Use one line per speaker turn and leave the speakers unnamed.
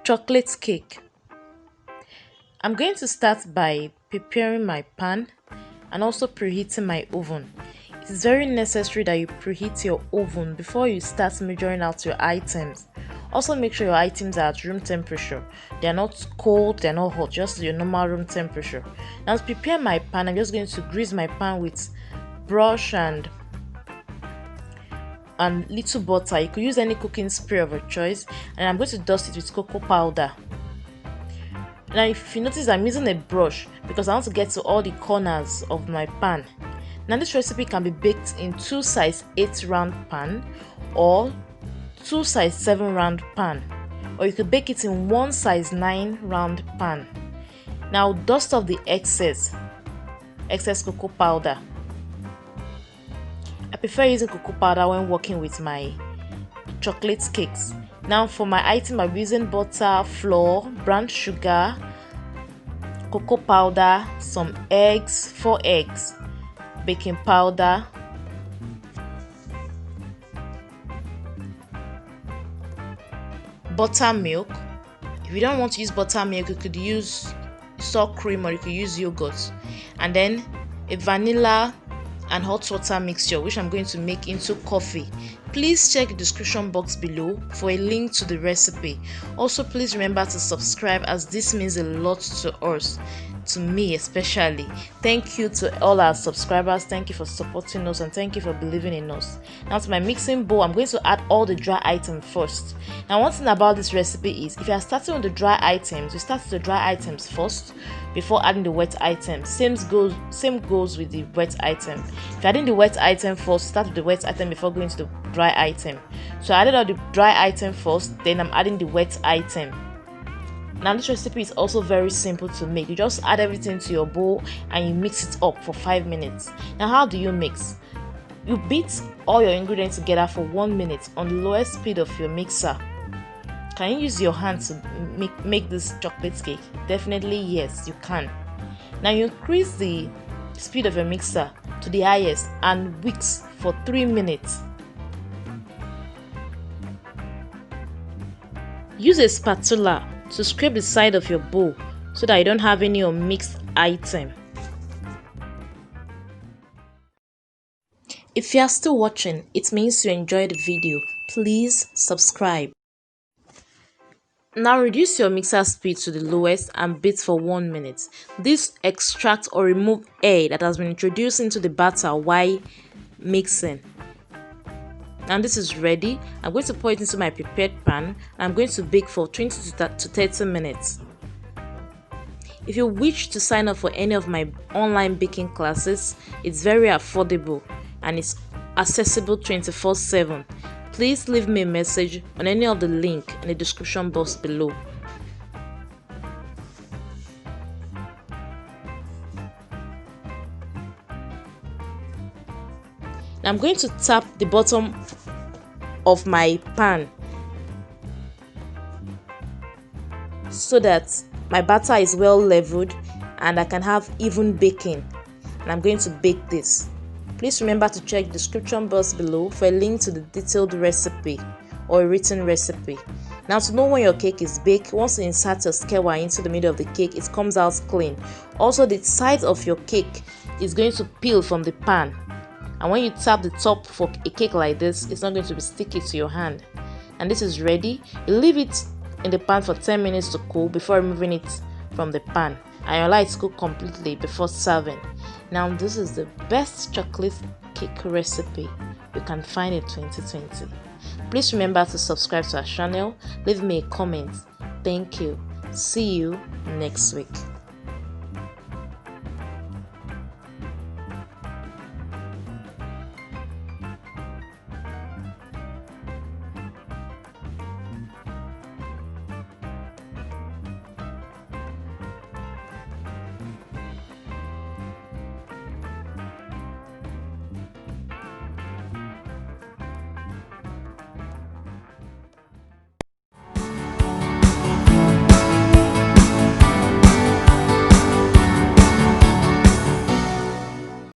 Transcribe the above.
Chocolate cake. I'm going to start by preparing my pan and also preheating my oven. It is very necessary that you preheat your oven before you start measuring out your items. Also make sure your items are at room temperature. They are not cold, they are not hot, just your normal room temperature. Now to prepare my pan, I'm just going to grease my pan with brush and little butter. You could use any cooking spray of your choice, and I'm going to dust it with cocoa powder. Now if you notice, I'm using a brush because I want to get to all the corners of my pan. Now this recipe can be baked in 2 size 8 round pan or 2 size 7 round pan, or you could bake it in 1 size 9 round pan. Now dust off the excess cocoa powder. I prefer using cocoa powder when working with my chocolate cakes. Now for my item, I'm using butter, flour, brown sugar, cocoa powder, some eggs, 4 eggs, baking powder, buttermilk. If you don't want to use buttermilk, you could use sour cream or you could use yogurt, and then a vanilla and hot water mixture, which I'm going to make into coffee. Please check the description box below for a link to the recipe. Also please remember to subscribe, as this means a lot to us, to me especially. Thank you to all our subscribers. Thank you for supporting us and thank you for believing in us. Now to my mixing bowl, I'm going to add all the dry items first. Now one thing about this recipe is, if you are starting with the dry items, you start with the dry items first before adding the wet items. Same goes with the wet item. If you're adding the wet item first, start with the wet item before going to the dry item. So I added all the dry item first, then I'm adding the wet item. Now this recipe is also very simple to make. You just add everything to your bowl and you mix it up for 5 minutes. Now how do you mix? You beat all your ingredients together for 1 minute on the lowest speed of your mixer. Can you use your hand to make this chocolate cake? Definitely yes, you can. Now you increase the speed of your mixer to the highest and whisk for 3 minutes. Use a spatula to scrape the side of your bowl so that you don't have any unmixed item. If you are still watching, it means you enjoyed the video. Please subscribe. Now reduce your mixer speed to the lowest and beat for 1 minute. This extracts or remove air that has been introduced into the batter while mixing. Now this is ready. I'm going to pour it into my prepared pan and I'm going to bake for 20 to 30 minutes. If you wish to sign up for any of my online baking classes, it's very affordable and it's accessible 24/7. Please leave me a message on any of the link in the description box below. Now I'm going to tap the bottom of my pan so that my batter is well leveled and I can have even baking. And I'm going to bake this. Please remember to check the description box below for a link to the detailed recipe or a written recipe. Now to know when your cake is baked, once you insert your skewer into the middle of the cake, it comes out clean. Also the sides of your cake is going to peel from the pan. And when you tap the top for a cake like this, it's not going to be sticky to your hand. And this is ready. You leave it in the pan for 10 minutes to cool before removing it from the pan. And you allow it to cook completely before serving. Now this is the best chocolate cake recipe you can find in 2020. Please remember to subscribe to our channel. Leave me a comment. Thank you. See you next week.